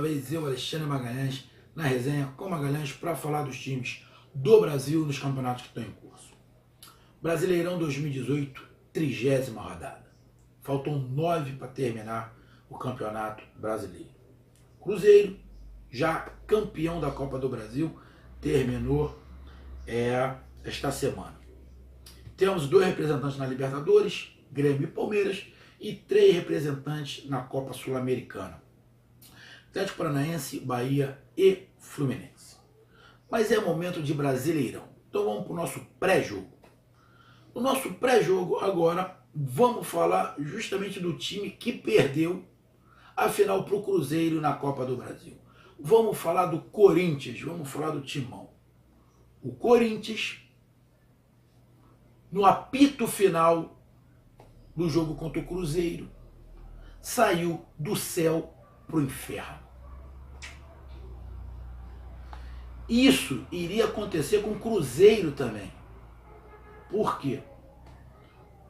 uma vez eu, Alexandre Magalhães, na resenha com Magalhães para falar dos times do Brasil nos campeonatos que estão em curso. Brasileirão 2018, 30ª rodada. Faltam 9 para terminar o campeonato brasileiro. Cruzeiro, já campeão da Copa do Brasil, terminou esta semana. Temos 2 representantes na Libertadores, Grêmio e Palmeiras, e 3 representantes na Copa Sul-Americana, Atlético Paranaense, Bahia e Fluminense. Mas é momento de Brasileirão, então vamos para o nosso pré-jogo. No nosso pré-jogo agora, vamos falar justamente do time que perdeu a final para o Cruzeiro na Copa do Brasil. Vamos falar do Corinthians, vamos falar do Timão. O Corinthians, no apito final do jogo contra o Cruzeiro, saiu do céu para o inferno. Isso iria acontecer com o Cruzeiro também. Por quê?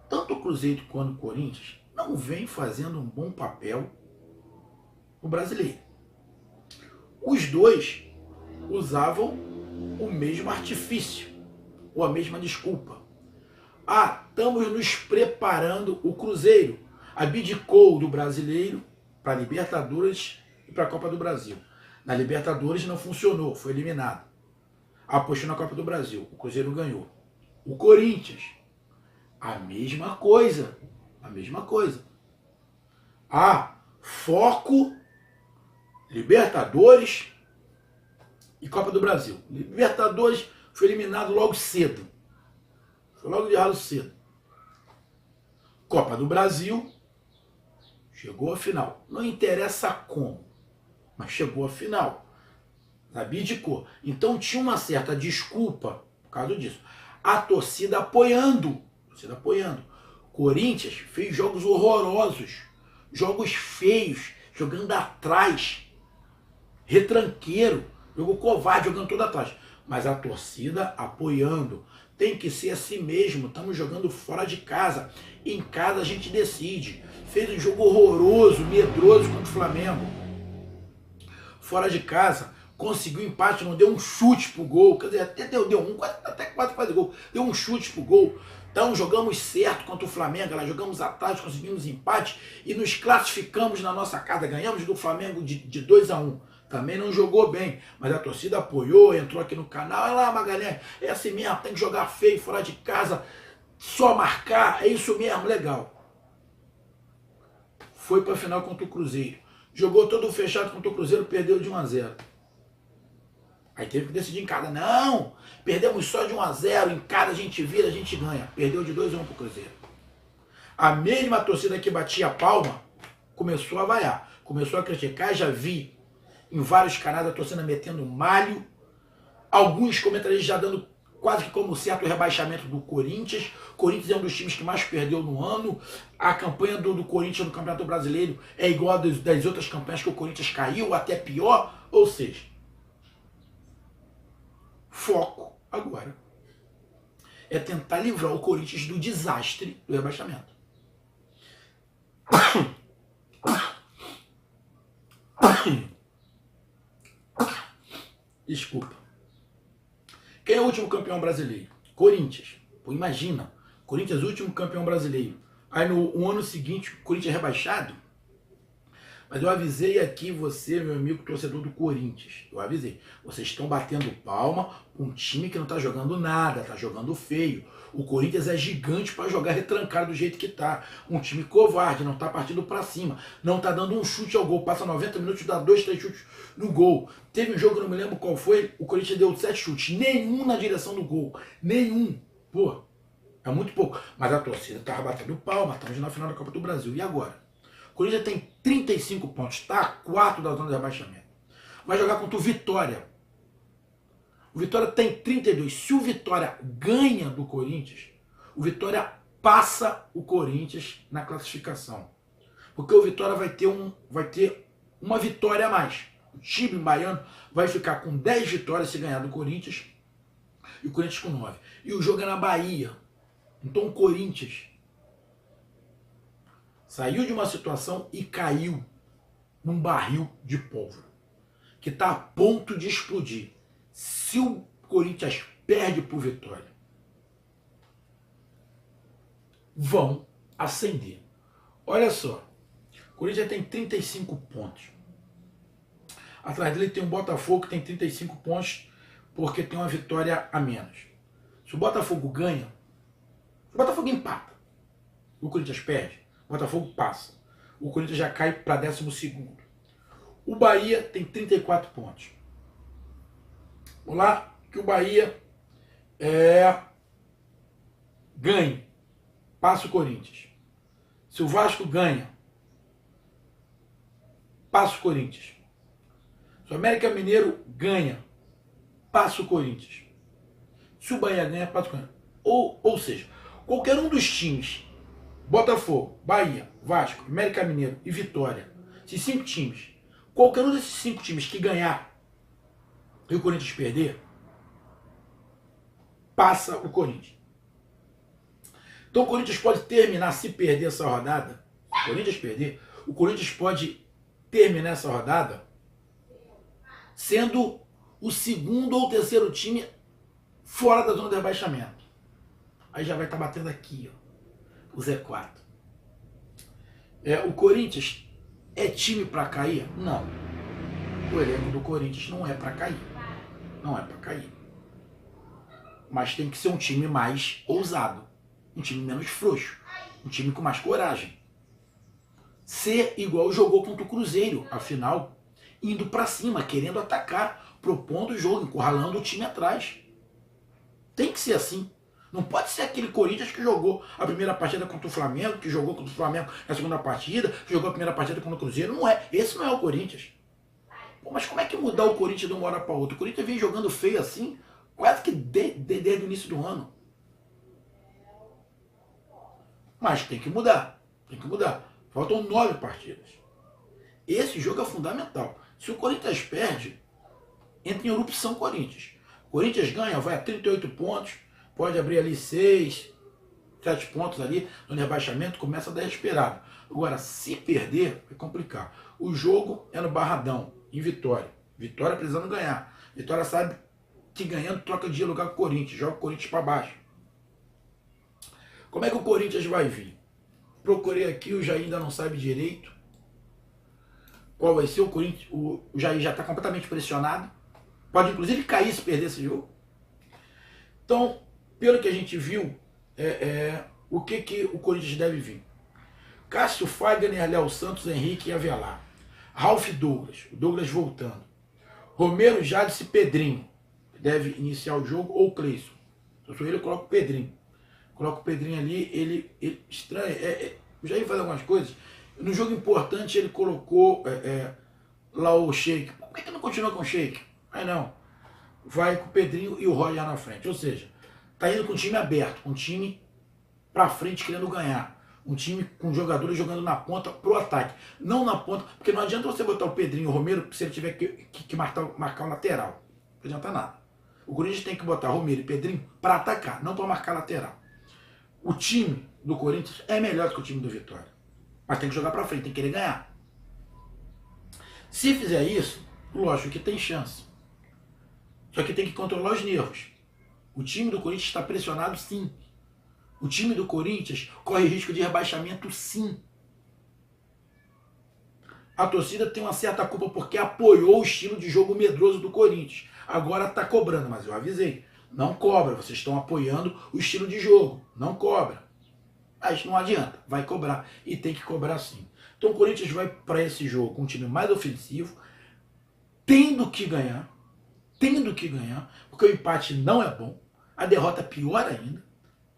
Tanto o Cruzeiro quanto o Corinthians não vem fazendo um bom papel no brasileiro. Os dois usavam o mesmo artifício, ou a mesma desculpa. Estamos nos preparando. O Cruzeiro abdicou do brasileiro para a Libertadores e para a Copa do Brasil. Na Libertadores não funcionou, foi eliminado. Apostou na Copa do Brasil, o Cruzeiro ganhou. O Corinthians, a mesma coisa. A mesma coisa. Foco, Libertadores e Copa do Brasil. Libertadores foi eliminado logo cedo. Foi logo de errado cedo. Copa do Brasil, chegou à final. Não interessa como, mas chegou à final. Abdicou. Então tinha uma certa desculpa por causa disso. A torcida apoiando. Corinthians fez jogos horrorosos, jogos feios, jogando atrás, retranqueiro, jogou covarde, jogando tudo atrás. Mas a torcida apoiando. Tem que ser assim mesmo. Estamos jogando fora de casa. Em casa a gente decide. Fez um jogo horroroso, medroso contra o Flamengo. Fora de casa, conseguiu empate, não deu um chute pro gol. Quer dizer, até deu até quase fazer gol. Deu um chute pro gol. Então jogamos certo contra o Flamengo. Lá jogamos atrás, conseguimos empate e nos classificamos na nossa casa. Ganhamos do Flamengo de 2-1. Também não jogou bem, mas a torcida apoiou, entrou aqui no canal. Olha lá, Magalhães, é assim mesmo, tem que jogar feio, fora de casa, só marcar, é isso mesmo, legal. Foi para a final contra o Cruzeiro. Jogou todo fechado contra o Cruzeiro, perdeu de 1-0. Aí teve que decidir em casa. Não, perdemos só de 1-0, em casa a gente vira, a gente ganha. Perdeu de 2-1 para o Cruzeiro. A mesma torcida que batia a palma começou a vaiar, começou a criticar. Já vi em vários canais a torcida metendo malho, alguns comentaristas já dando quase que como certo o rebaixamento do Corinthians. O Corinthians é um dos times que mais perdeu no ano. A campanha do Corinthians no Campeonato Brasileiro é igual a das outras campanhas que o Corinthians caiu, até pior. Ou seja, foco agora é tentar livrar o Corinthians do desastre do rebaixamento. Desculpa. Quem é o último campeão brasileiro? Corinthians. Pô, imagina. Corinthians, último campeão brasileiro. Aí no ano seguinte, o Corinthians é rebaixado. Mas eu avisei aqui você, meu amigo torcedor do Corinthians. Eu avisei. Vocês estão batendo palma com um time que não está jogando nada, está jogando feio. O Corinthians é gigante para jogar retrancado do jeito que está. Um time covarde, não está partindo para cima. Não está dando um chute ao gol. Passa 90 minutos, dá 2, 3 chutes no gol. Teve um jogo, não me lembro qual foi, o Corinthians deu 7 chutes. Nenhum na direção do gol. Nenhum. Pô, é muito pouco. Mas a torcida estava batendo palma. Estamos na final da Copa do Brasil. E agora? O Corinthians tem 35 pontos, está a 4 da zona de rebaixamento. Vai jogar contra o Vitória. O Vitória tem 32. Se o Vitória ganha do Corinthians, o Vitória passa o Corinthians na classificação. Porque o Vitória vai ter uma vitória a mais. O time baiano vai ficar com 10 vitórias se ganhar do Corinthians e o Corinthians com 9. E o jogo é na Bahia. Então o Corinthians saiu de uma situação e caiu num barril de pólvora. que está a ponto de explodir. Se o Corinthians perde por Vitória, vão acender. Olha só, o Corinthians tem 35 pontos. Atrás dele tem um Botafogo que tem 35 pontos porque tem uma vitória a menos. Se o Botafogo ganha, o Botafogo empata, o Corinthians perde, o Botafogo passa. O Corinthians já cai para 12º. O Bahia tem 34 pontos. Vamos lá, que o Bahia ganhe, passa o Corinthians. Se o Vasco ganha, passa o Corinthians. Se o América Mineiro ganha, passa o Corinthians. Se o Bahia ganha, passa o Corinthians. Ou seja, qualquer um dos times, Botafogo, Bahia, Vasco, América Mineiro e Vitória, esses 5 times, qualquer um desses 5 times que ganhar e o Corinthians perder, passa o Corinthians. Então o Corinthians pode terminar, se perder essa rodada, se o Corinthians perder, o Corinthians pode terminar essa rodada sendo o 2º ou 3º time fora da zona de rebaixamento. Aí já vai estar batendo aqui, ó, o Z4. O Corinthians é time para cair? Não. O elenco do Corinthians não é para cair. Não é para cair. Mas tem que ser um time mais ousado. Um time menos frouxo. Um time com mais coragem. Ser igual jogou contra o Cruzeiro, afinal, indo para cima, querendo atacar, propondo o jogo, encurralando o time atrás. Tem que ser assim. Não pode ser aquele Corinthians que jogou a primeira partida contra o Flamengo, que jogou contra o Flamengo na segunda partida, que jogou a primeira partida contra o Cruzeiro. Não é. Esse não é o Corinthians. Pô, mas como é que mudar o Corinthians de uma hora para outra? O Corinthians vem jogando feio assim, quase que desde o início do ano. Mas tem que mudar. Tem que mudar. Faltam 9 partidas. Esse jogo é fundamental. Se o Corinthians perde, entra em erupção Corinthians. O Corinthians ganha, vai a 38 pontos, pode abrir ali 6, 7 pontos ali no rebaixamento, começa a dar esperado. Agora, se perder, vai complicar. O jogo é no Barradão, em Vitória. Vitória precisando ganhar. Vitória sabe que ganhando troca de lugar com o Corinthians, joga o Corinthians para baixo. Como é que o Corinthians vai vir? Procurei aqui, o Jair ainda não sabe direito qual vai ser. O Corinthians, o Jair já está completamente pressionado. Pode inclusive cair se perder esse jogo. Então, pelo que a gente viu, o que o Corinthians deve vir? Cássio, Fagner, Léo Santos, Henrique e Avelar. Ralf Douglas, o Douglas voltando. Romero, Jadson e Pedrinho, que deve iniciar o jogo, ou Cleison. Se eu sou ele, eu coloco o Pedrinho. Coloco o Pedrinho ali, ele estranha. O Jair faz algumas coisas. No jogo importante, ele colocou lá o Sheik. Por que não continua com o Sheik? Aí não. Vai com o Pedrinho e o Roger na frente. Ou seja, tá indo com o time aberto, um time pra frente querendo ganhar. Um time com jogadores jogando na ponta pro ataque. Não na ponta, porque não adianta você botar o Pedrinho e o Romero se ele tiver que marcar o lateral. Não adianta nada. O Corinthians tem que botar Romero e Pedrinho para atacar, não para marcar lateral. O time do Corinthians é melhor do que o time do Vitória. Mas tem que jogar pra frente, tem que querer ganhar. Se fizer isso, lógico que tem chance. Só que tem que controlar os nervos. O time do Corinthians está pressionado, sim. O time do Corinthians corre risco de rebaixamento, sim. A torcida tem uma certa culpa porque apoiou o estilo de jogo medroso do Corinthians. Agora está cobrando, mas eu avisei. Não cobra, vocês estão apoiando o estilo de jogo. Não cobra. Mas não adianta, vai cobrar. E tem que cobrar sim. Então o Corinthians vai para esse jogo com um time mais ofensivo, tendo que ganhar, porque o empate não é bom, a derrota é pior ainda,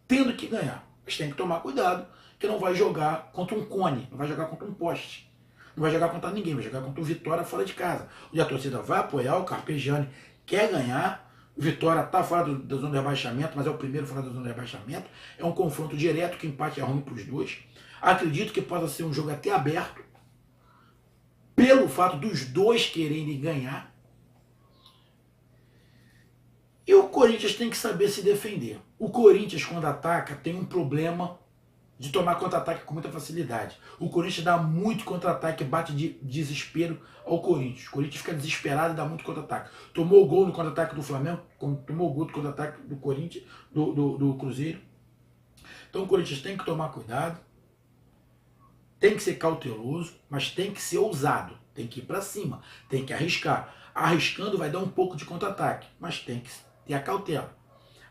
tendo que ganhar. Mas tem que tomar cuidado, que não vai jogar contra um cone, não vai jogar contra um poste, não vai jogar contra ninguém, vai jogar contra o Vitória fora de casa, onde a torcida vai apoiar, o Carpegiani quer ganhar, o Vitória está fora da zona de rebaixamento, mas é o primeiro fora da zona de rebaixamento, é um confronto direto, que empate é ruim para os dois. Acredito que possa ser um jogo até aberto, pelo fato dos dois quererem ganhar. E o Corinthians tem que saber se defender. O Corinthians, quando ataca, tem um problema de tomar contra-ataque com muita facilidade. O Corinthians dá muito contra-ataque, bate de desespero ao Corinthians. O Corinthians fica desesperado e dá muito contra-ataque. Tomou o gol no contra-ataque do Flamengo, tomou o gol no contra-ataque do Corinthians, do Cruzeiro. Então o Corinthians tem que tomar cuidado, tem que ser cauteloso, mas tem que ser ousado. Tem que ir para cima, tem que arriscar. Arriscando vai dar um pouco de contra-ataque, mas tem que ter a cautela.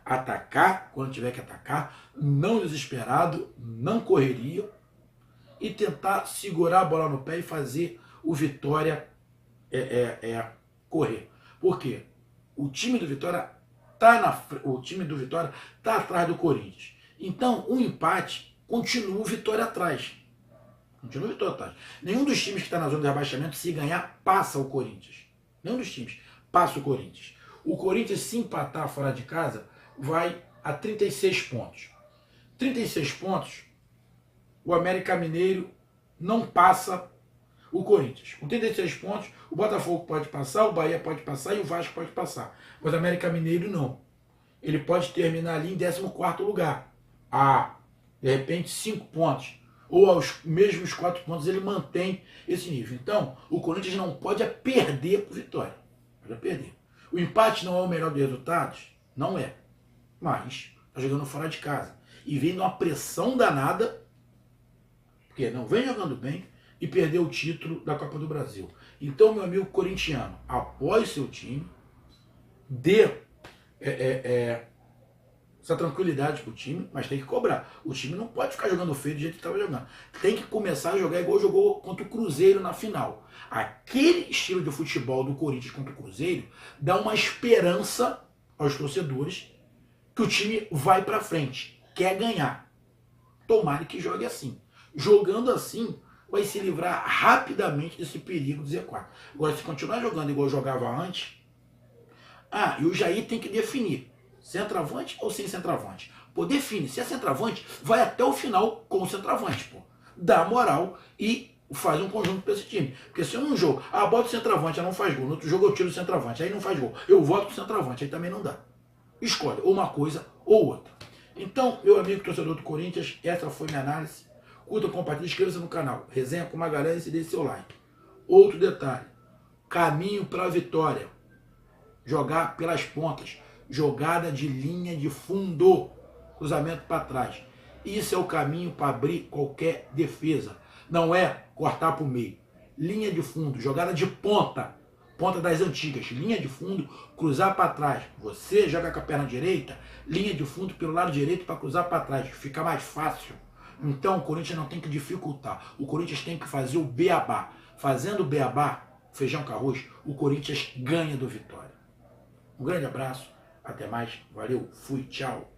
Atacar quando tiver que atacar, não desesperado, não correria, e tentar segurar a bola no pé e fazer o Vitória correr. Por quê? O time do Vitória tá atrás do Corinthians. Então, um empate continua o Vitória atrás. Continua o Vitória atrás. Nenhum dos times que está na zona de rebaixamento, se ganhar, passa o Corinthians. Nenhum dos times passa o Corinthians. O Corinthians, se empatar fora de casa, vai a 36 pontos. 36 pontos, o América Mineiro não passa o Corinthians. Com 36 pontos, o Botafogo pode passar, o Bahia pode passar e o Vasco pode passar. Mas o América Mineiro não. Ele pode terminar ali em 14º lugar. De repente, 5 pontos. Ou aos mesmos 4 pontos ele mantém esse nível. Então, o Corinthians não pode perder para o Vitória. Pode perder. O empate não é o melhor dos resultados? Não é. Mas está jogando fora de casa. E vem numa pressão danada, porque não vem jogando bem, e perdeu o título da Copa do Brasil. Então, meu amigo corintiano, apoie seu time, dê essa tranquilidade pro time, mas tem que cobrar. O time não pode ficar jogando feio do jeito que estava jogando. Tem que começar a jogar igual jogou contra o Cruzeiro na final. Aquele estilo de futebol do Corinthians contra o Cruzeiro dá uma esperança aos torcedores que o time vai para frente, quer ganhar. Tomara que jogue assim. Jogando assim, vai se livrar rapidamente desse perigo do Z4. Agora, se continuar jogando igual jogava antes, e o Jair tem que definir. Centroavante ou sem centroavante? Pô, define. Se é centroavante, vai até o final com o centroavante, pô. Dá moral e faz um conjunto para esse time. Porque se um jogo, bota o centroavante, não faz gol. No outro jogo eu tiro o centroavante, aí não faz gol. Eu voto pro centroavante, aí também não dá. Escolhe ou uma coisa ou outra. Então, meu amigo torcedor do Corinthians, essa foi minha análise. Curta, compartilhe, inscreva-se no canal. Resenha com Magalhães e dê seu like. Outro detalhe. Caminho para a vitória. Jogar pelas pontas. Jogada de linha de fundo. Cruzamento para trás. Isso é o caminho para abrir qualquer defesa. Não é cortar para o meio. Linha de fundo. Jogada de ponta. Ponta das antigas. Linha de fundo. Cruzar para trás. Você joga com a perna direita. Linha de fundo pelo lado direito para cruzar para trás. Fica mais fácil. Então o Corinthians não tem que dificultar. O Corinthians tem que fazer o beabá. Fazendo o beabá, feijão com arroz, o Corinthians ganha do Vitória. Um grande abraço. Até mais. Valeu. Fui. Tchau.